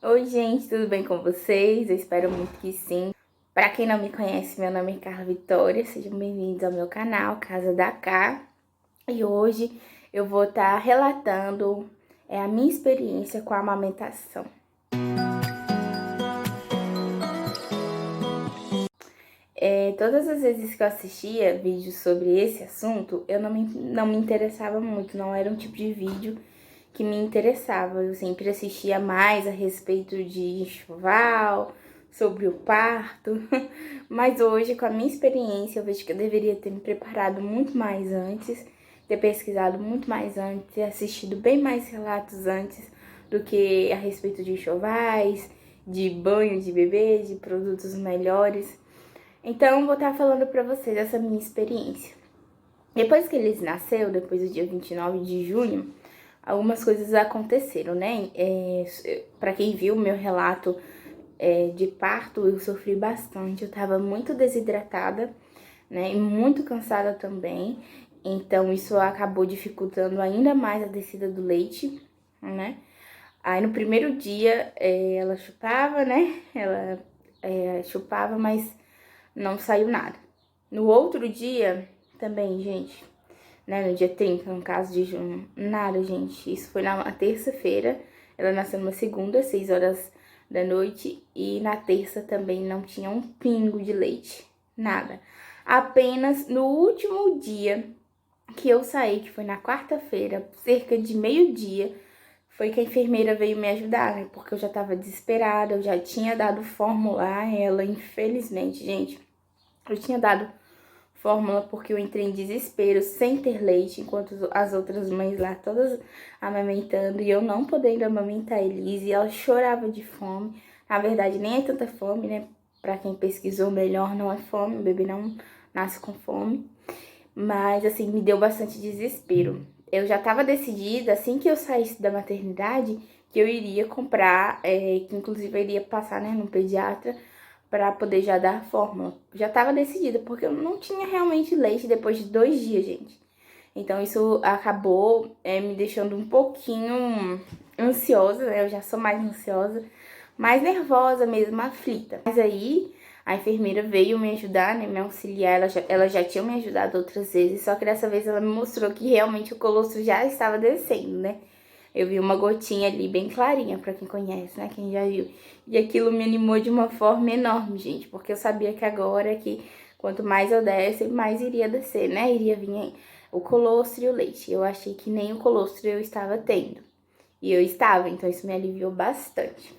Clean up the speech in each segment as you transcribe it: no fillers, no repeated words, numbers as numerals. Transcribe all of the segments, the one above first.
Oi, gente, tudo bem com vocês? Eu espero muito que sim. Para quem não me conhece, meu nome é Carla Vitória, sejam bem-vindos ao meu canal Casa da Cá. E hoje eu vou estar relatando a minha experiência com a amamentação. Todas as vezes que eu assistia vídeos sobre esse assunto, eu não me interessava muito, não era um tipo de vídeo que me interessava. Eu sempre assistia mais a respeito de enxoval, sobre o parto, mas hoje, com a minha experiência, eu vejo que eu deveria ter me preparado muito mais antes, ter pesquisado muito mais antes, ter assistido bem mais relatos antes do que a respeito de enxovais, de banho de bebê, de produtos melhores. Então, vou estar falando pra vocês essa minha experiência. Depois que eles nasceu, depois do dia 29 de junho, algumas coisas aconteceram, né? Para quem viu o meu relato de parto, eu sofri bastante. Eu tava muito desidratada, né? E muito cansada também. Então, isso acabou dificultando ainda mais a descida do leite, né? Aí, no primeiro dia, ela chupava, né? Ela chupava, mas não saiu nada. No outro dia, também, gente, né, no dia 30, no caso de junho, nada, gente. Isso foi na terça-feira, ela nasceu numa segunda, 6 horas da noite, e na terça também não tinha um pingo de leite, nada. Apenas no último dia que eu saí, que foi na quarta-feira, cerca de meio-dia, foi que a enfermeira veio me ajudar, né, porque eu já tava desesperada, eu já tinha dado fórmula a ela, infelizmente, gente. Eu tinha dado fórmula porque eu entrei em desespero, sem ter leite, enquanto as outras mães lá todas amamentando e eu não podendo amamentar a Elise, e ela chorava de fome. Na verdade, nem é tanta fome, né? Pra quem pesquisou melhor, não é fome, o bebê não nasce com fome. Mas, assim, me deu bastante desespero. Eu já tava decidida, assim que eu saísse da maternidade, que eu iria comprar, que inclusive eu iria passar, né, no pediatra, para poder já dar a fórmula. Já estava decidida, porque eu não tinha realmente leite depois de 2 dias, gente. Então isso acabou me deixando um pouquinho ansiosa, né? Eu já sou mais ansiosa, mais nervosa mesmo, aflita. Mas aí a enfermeira veio me ajudar, né? Me auxiliar. Ela já tinha me ajudado outras vezes, só que dessa vez ela me mostrou que realmente o colostro já estava descendo, né? Eu vi uma gotinha ali bem clarinha, pra quem conhece, né? Quem já viu. E aquilo me animou de uma forma enorme, gente, porque eu sabia que agora que quanto mais eu desse, mais iria descer, né? Iria vir o colostro e o leite. Eu achei que nem o colostro eu estava tendo. E eu estava, então isso me aliviou bastante.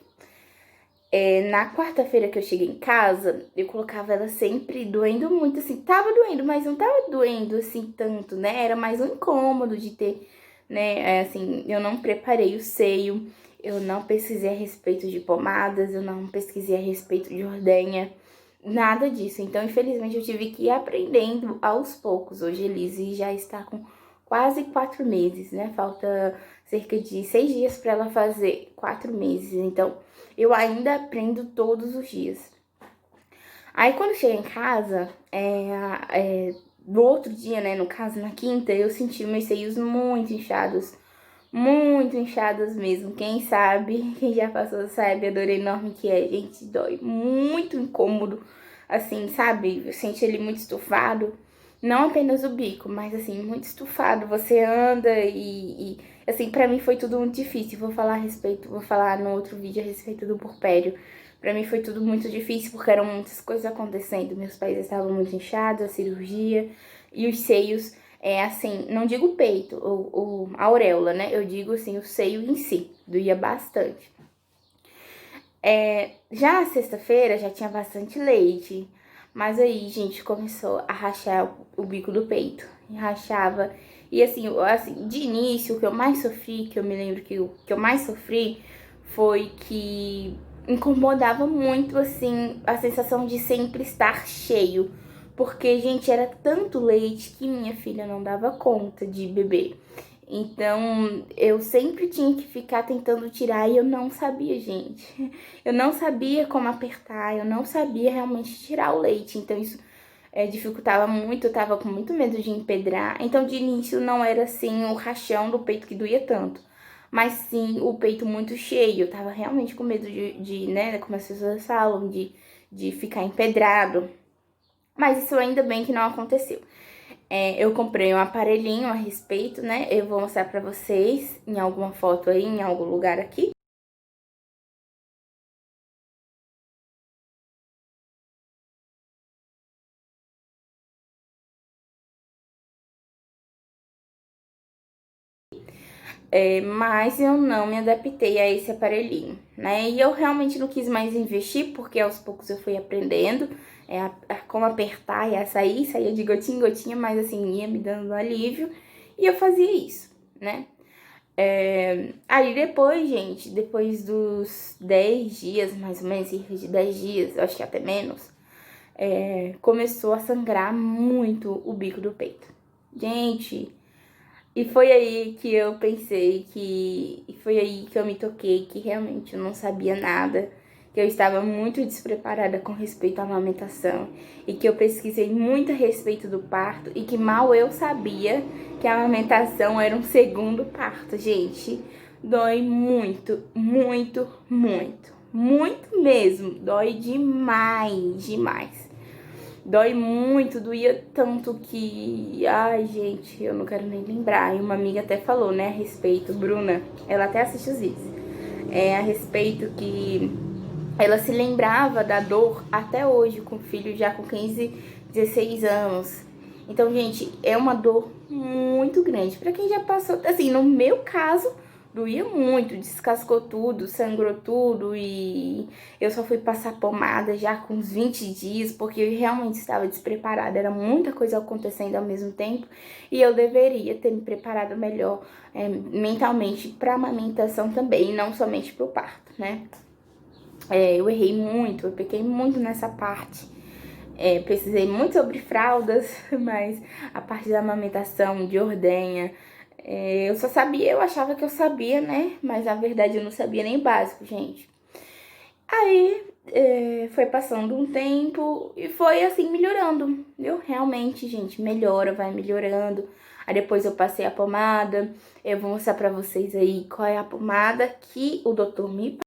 Na quarta-feira que eu cheguei em casa, eu colocava ela sempre doendo muito, assim, tava doendo, mas não tava doendo assim tanto, né? Era mais um incômodo de ter, né? Assim, eu não preparei o seio, eu não pesquisei a respeito de pomadas, eu não pesquisei a respeito de ordenha, nada disso. Então, infelizmente, eu tive que ir aprendendo aos poucos. Hoje, Elise já está com quase 4 meses, né? Falta cerca de 6 dias para ela fazer 4 meses. Então, eu ainda aprendo todos os dias. Aí, quando cheguei em casa, no outro dia, né? No caso, na quinta, eu senti meus seios muito inchados mesmo. Quem sabe, quem já passou sabe a dor enorme que é, gente, dói muito incômodo, assim, sabe? Eu senti ele muito estufado, não apenas o bico, mas assim, muito estufado. Você anda assim, pra mim foi tudo muito difícil. Vou falar no outro vídeo a respeito do puerpério. Pra mim foi tudo muito difícil porque eram muitas coisas acontecendo. Meus pés estavam muito inchados, a cirurgia e os seios assim, não digo peito, a auréola, né? Eu digo assim, o seio em si, doía bastante. Já na sexta-feira já tinha bastante leite, mas aí, gente, começou a rachar o bico do peito, e rachava. E assim, de início, o que eu mais sofri, que eu me lembro que o que eu mais sofri foi que incomodava muito, assim, a sensação de sempre estar cheio. Porque, gente, era tanto leite que minha filha não dava conta de beber. Então, eu sempre tinha que ficar tentando tirar e eu não sabia, gente. Eu não sabia como apertar, eu não sabia realmente tirar o leite. Então, isso dificultava muito, eu tava com muito medo de empedrar. Então, de início, não era assim o rachão do peito que doía tanto. mas sim o peito muito cheio. Eu tava realmente com medo né, como as pessoas falam, de ficar empedrado. Mas isso ainda bem que não aconteceu. Eu comprei um aparelhinho a respeito, né? Eu vou mostrar pra vocês em alguma foto aí, em algum lugar aqui. Mas eu não me adaptei a esse aparelhinho, né? E eu realmente não quis mais investir, porque aos poucos eu fui aprendendo como apertar e a saía de gotinha em gotinha, mas assim, ia me dando um alívio. E eu fazia isso, né? Aí depois, gente, depois dos 10 dias, mais ou menos, cerca de 10 dias, acho que até menos, começou a sangrar muito o bico do peito. Gente, e foi aí que eu pensei e foi aí que eu me toquei que realmente eu não sabia nada, que eu estava muito despreparada com respeito à amamentação e que eu pesquisei muito a respeito do parto e que mal eu sabia que a amamentação era um segundo parto, gente. Dói muito, muito, muito, muito mesmo. Dói demais, demais. Dói muito, doía tanto que... Ai, gente, eu não quero nem lembrar. E uma amiga até falou, né, a respeito, Bruna, ela até assiste os vídeos. A respeito que ela se lembrava da dor até hoje, com o filho já com 15, 16 anos. Então, gente, é uma dor muito grande. Pra quem já passou, assim, no meu caso, doía muito, descascou tudo, sangrou tudo e eu só fui passar pomada já com uns 20 dias, porque eu realmente estava despreparada, era muita coisa acontecendo ao mesmo tempo e eu deveria ter me preparado melhor mentalmente para amamentação também, e não somente para o parto, né? Eu errei muito, eu pequei muito nessa parte. Precisei muito sobre fraldas, mas a parte da amamentação, de ordenha, eu só sabia, eu achava que eu sabia, né? Mas na verdade eu não sabia nem básico, gente. Aí foi passando um tempo e foi assim melhorando, viu? Realmente, gente, melhora, vai melhorando. Aí depois eu passei a pomada. Eu vou mostrar pra vocês aí qual é a pomada que o doutor me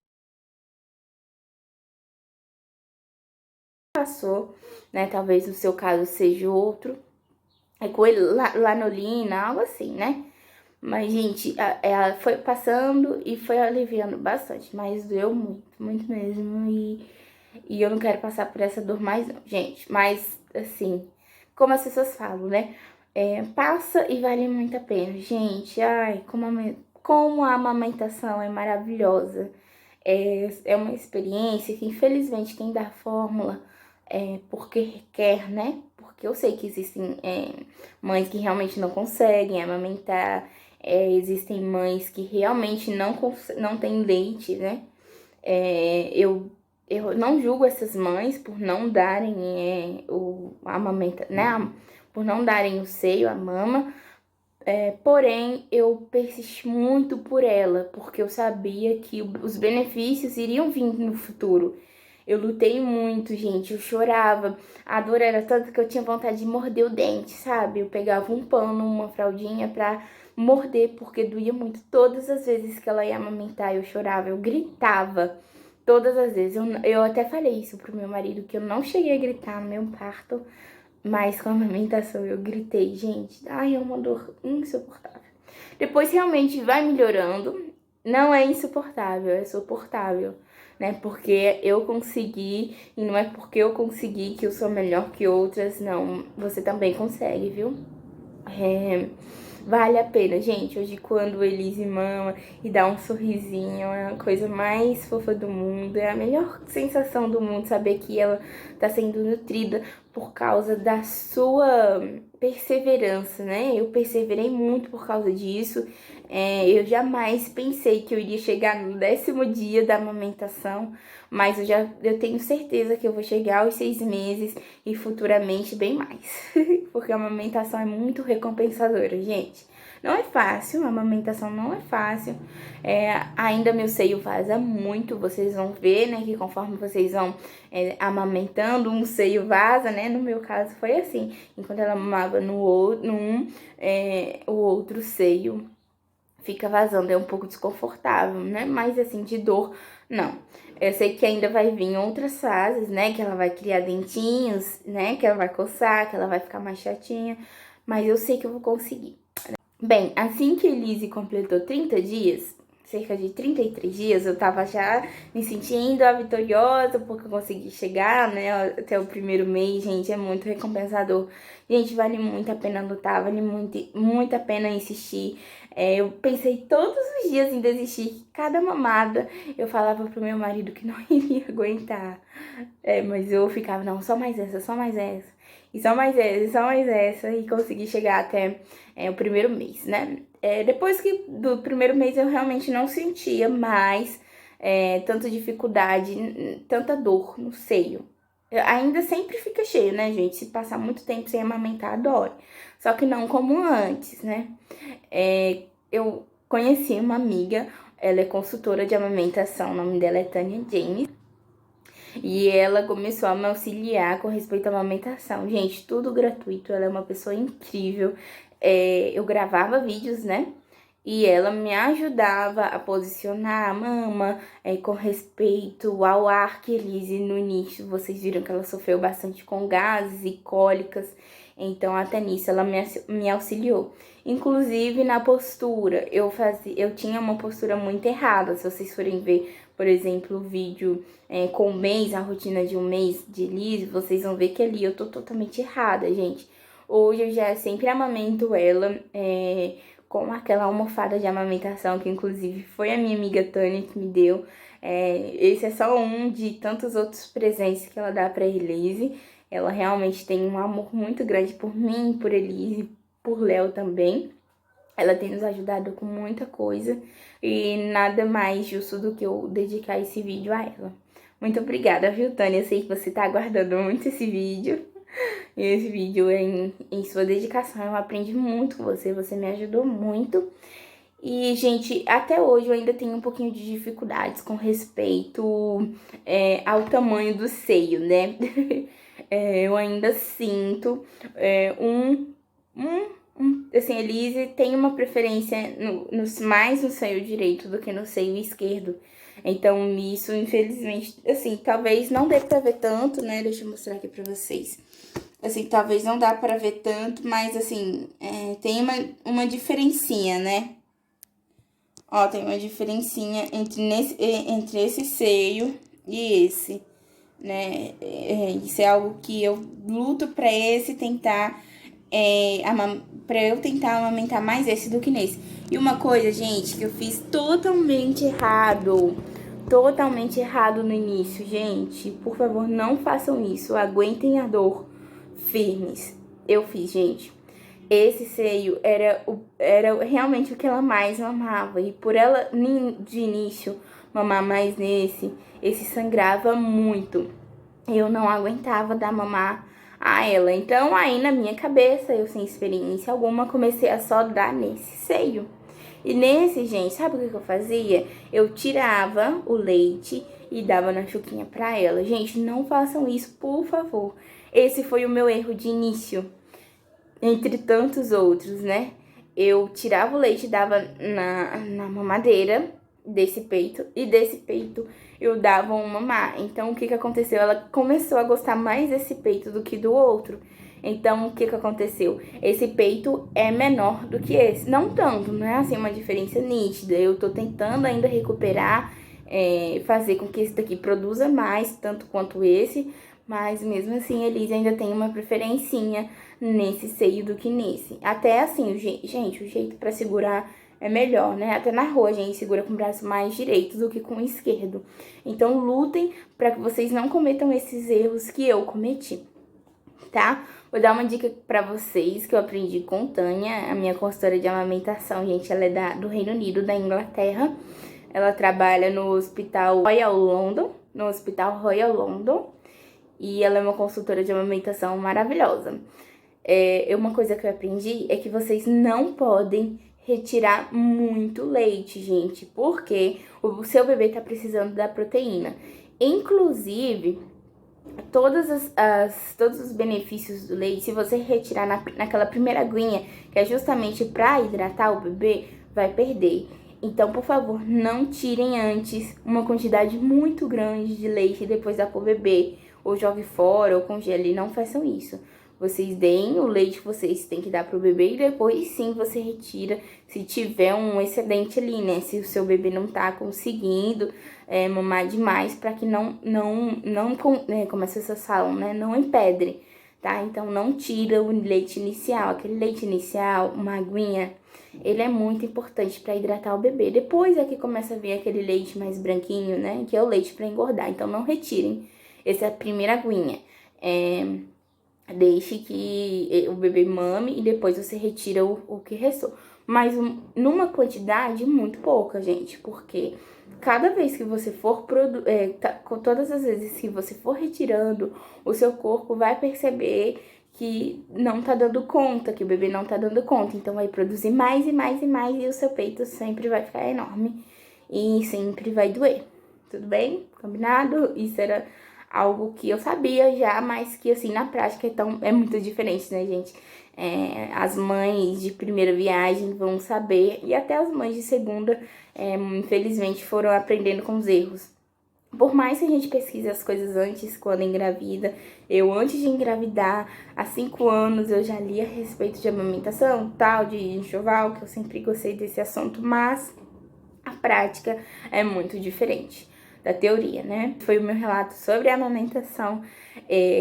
passou, né? Talvez no seu caso seja outro. É com lanolina, algo assim, né? Mas, gente, ela foi passando e foi aliviando bastante. Mas doeu muito, muito mesmo. E eu não quero passar por essa dor mais, não, gente. Mas, assim, como as pessoas falam, né? Passa e vale muito a pena. Gente, ai, como a amamentação é maravilhosa. É uma experiência que, infelizmente, quem dá fórmula porque requer, né? Porque eu sei que existem mães que realmente não conseguem amamentar, existem mães que realmente não têm leite, né? Eu não julgo essas mães por não darem né? Por não darem o seio, a mama, porém, eu persisti muito por ela, porque eu sabia que os benefícios iriam vir no futuro. Eu lutei muito, gente, eu chorava. A dor era tanta que eu tinha vontade de morder o dente, sabe? Eu pegava um pano, uma fraldinha pra morder, porque doía muito. Todas as vezes que ela ia amamentar, eu chorava, eu gritava. Todas as vezes. Eu até falei isso pro meu marido, que eu não cheguei a gritar no meu parto, mas com a amamentação eu gritei, gente. Ai, é uma dor insuportável. Depois realmente vai melhorando. Não é insuportável, é suportável, né? Porque eu consegui, e não é porque eu consegui que eu sou melhor que outras, não. Você também consegue, viu? Vale a pena, gente. Hoje, quando Elise mama e dá um sorrisinho, é a coisa mais fofa do mundo. É a melhor sensação do mundo saber que ela tá sendo nutrida por causa da sua perseverança, né? Eu perseverei muito por causa disso. Eu jamais pensei que eu iria chegar no 10º dia da amamentação, mas eu tenho certeza que eu vou chegar aos 6 meses e futuramente bem mais. Porque a amamentação é muito recompensadora, gente. Não é fácil, a amamentação não é fácil. Ainda meu seio vaza muito, vocês vão ver, né? Que conforme vocês vão amamentando, um seio vaza, né? No meu caso foi assim. Enquanto ela mamava o outro seio fica vazando, é um pouco desconfortável, né? Mas assim, de dor, não. Eu sei que ainda vai vir outras fases, né? Que ela vai criar dentinhos, né? Que ela vai coçar, que ela vai ficar mais chatinha. Mas eu sei que eu vou conseguir. Bem, assim que Elise completou 30 dias, cerca de 33 dias, eu tava já me sentindo a vitoriosa, porque eu consegui chegar, né, até o primeiro mês. Gente, é muito recompensador. Gente, vale muito a pena lutar, vale muito a pena insistir. Eu pensei todos os dias em desistir. Cada mamada eu falava pro meu marido que não iria aguentar. Mas eu ficava, não, só mais essa, só mais essa. E só mais essa, e só mais essa. E consegui chegar até o primeiro mês, né? Depois do primeiro mês eu realmente não sentia mais tanta dificuldade, tanta dor no seio. Ainda sempre fica cheio, né, gente? Se passar muito tempo sem amamentar, dói. Só que não como antes, né? Eu conheci uma amiga, ela é consultora de amamentação, o nome dela é Tânia James. E ela começou a me auxiliar com respeito à amamentação. Gente, tudo gratuito, ela é uma pessoa incrível. Eu gravava vídeos, né? E ela me ajudava a posicionar a mama com respeito ao ar que Elise no início. Vocês viram que ela sofreu bastante com gases e cólicas. Então, até nisso, ela me auxiliou. Inclusive, na postura, eu tinha uma postura muito errada. Se vocês forem ver, por exemplo, o vídeo com um mês, a rotina de um mês de Elise, vocês vão ver que ali eu tô totalmente errada, gente. Hoje eu já sempre amamento ela com aquela almofada de amamentação, que inclusive foi a minha amiga Tânia que me deu. Esse é só um de tantos outros presentes que ela dá pra Elise. Ela realmente tem um amor muito grande por mim, por Elise, por Léo também. Ela tem nos ajudado com muita coisa e nada mais justo do que eu dedicar esse vídeo a ela. Muito obrigada, viu, Tânia? Eu sei que você tá aguardando muito esse vídeo. E esse vídeo é em sua dedicação. Eu aprendi muito com você, você me ajudou muito. E, gente, até hoje eu ainda tenho um pouquinho de dificuldades com respeito ao tamanho do seio, né? Eu ainda sinto assim, Elise tem uma preferência mais no seio direito do que no seio esquerdo. Então, isso, infelizmente, assim, talvez não dê pra ver tanto, né? Deixa eu mostrar aqui pra vocês. Assim, talvez não dá pra ver tanto, mas, assim, tem uma diferencinha, né? Ó, tem uma diferencinha entre esse seio e esse, né? Isso é algo que eu luto pra esse tentar... pra eu tentar amamentar mais esse do que nesse. E uma coisa, gente, que eu fiz totalmente errado no início, gente, por favor, não façam isso, aguentem a dor firmes. Eu fiz, gente. Esse seio era realmente o que ela mais amava, e por ela de início mamar mais esse sangrava muito. Eu não aguentava dar mamar a ela. Então, aí na minha cabeça, eu sem experiência alguma, comecei a só dar nesse seio. E nesse, gente, sabe o que eu fazia? Eu tirava o leite e dava na chuquinha pra ela. Gente, não façam isso, por favor. Esse foi o meu erro de início, entre tantos outros, né? Eu tirava o leite e dava na mamadeira desse peito, e desse peito eu dava um mamar. Então, o que aconteceu? Ela começou a gostar mais desse peito do que do outro. Então, o que aconteceu? Esse peito é menor do que esse. Não tanto, não é assim uma diferença nítida. Eu tô tentando ainda recuperar, fazer com que esse daqui produza mais, tanto quanto esse. Mas, mesmo assim, a Elise ainda tem uma preferencinha nesse seio do que nesse. Até assim, gente, o jeito pra segurar é melhor, né? Até na rua a gente segura com o braço mais direito do que com o esquerdo. Então, lutem para que vocês não cometam esses erros que eu cometi, tá? Vou dar uma dica pra vocês que eu aprendi com Tânia, a minha consultora de amamentação, gente. Ela é do Reino Unido, da Inglaterra. Ela trabalha no Hospital Royal London. E ela é uma consultora de amamentação maravilhosa. Uma coisa que eu aprendi é que vocês não podem retirar muito leite, gente, porque o seu bebê tá precisando da proteína. Inclusive, todos os benefícios do leite, se você retirar naquela primeira aguinha, que é justamente para hidratar o bebê, vai perder. Então, por favor, não tirem antes uma quantidade muito grande de leite e depois dá pro bebê, ou jogue fora, ou congele. Não façam isso. Vocês deem o leite que vocês têm que dar pro bebê e depois sim você retira se tiver um excedente ali, né? Se o seu bebê não tá conseguindo mamar demais, para que como as pessoas falam, né? Não empedre, tá? Então não tira o leite inicial. Aquele leite inicial, uma aguinha, ele é muito importante para hidratar o bebê. Depois é que começa a vir aquele leite mais branquinho, né? Que é o leite para engordar. Então não retirem. Essa é a primeira aguinha. Deixe que o bebê mame e depois você retira o que restou. Mas numa quantidade muito pouca, gente. Porque cada vez que você for todas as vezes que você for retirando, o seu corpo vai perceber que não tá dando conta, que o bebê não tá dando conta. Então vai produzir mais e mais e mais e o seu peito sempre vai ficar enorme e sempre vai doer. Tudo bem? Combinado? Isso era algo que eu sabia já, mas que assim na prática é muito diferente, né, gente? As mães de primeira viagem vão saber, e até as mães de segunda, infelizmente, foram aprendendo com os erros. Por mais que a gente pesquise as coisas antes, quando engravida, antes de engravidar, há 5 anos, eu já li a respeito de amamentação, tal, de enxoval, que eu sempre gostei desse assunto, mas a prática é muito diferente da teoria, né? Foi o meu relato sobre a amamentação.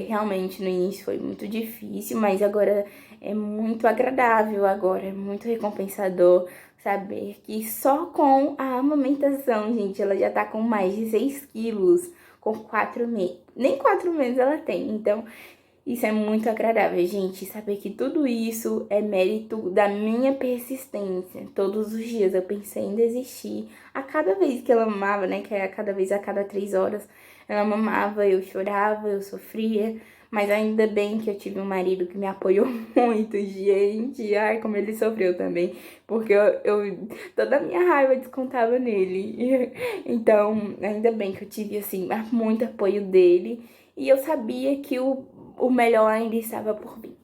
Realmente no início foi muito difícil, mas agora é muito agradável, agora é muito recompensador saber que só com a amamentação, gente, ela já tá com mais de 6 quilos, com 4 meses. Nem 4 meses ela tem, então isso é muito agradável, gente, saber que tudo isso é mérito da minha persistência. Todos os dias eu pensei em desistir. A cada vez que ela mamava, né, que é a cada 3 horas, ela mamava, eu chorava, eu sofria. Mas ainda bem que eu tive um marido que me apoiou muito, gente. Ai, como ele sofreu também. Porque toda a minha raiva descontava nele. Então, ainda bem que eu tive, assim, muito apoio dele. E eu sabia que o melhor ainda estava por vir.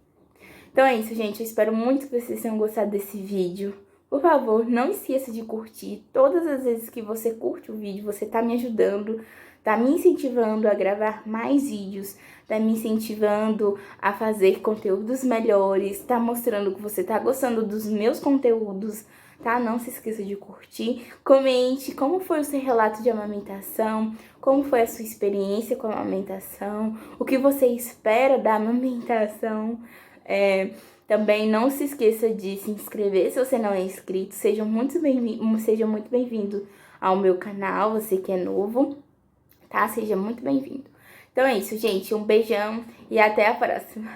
Então é isso, gente. Eu espero muito que vocês tenham gostado desse vídeo. Por favor, não esqueça de curtir. Todas as vezes que você curte o vídeo, você tá me ajudando, tá me incentivando a gravar mais vídeos, tá me incentivando a fazer conteúdos melhores, tá mostrando que você tá gostando dos meus conteúdos, tá? Não se esqueça de curtir. Comente como foi o seu relato de amamentação, como foi a sua experiência com a amamentação, o que você espera da amamentação. Também não se esqueça de se inscrever se você não é inscrito. Seja muito bem-vindo ao meu canal, você que é novo, tá? Seja muito bem-vindo. Então é isso, gente. Um beijão e até a próxima.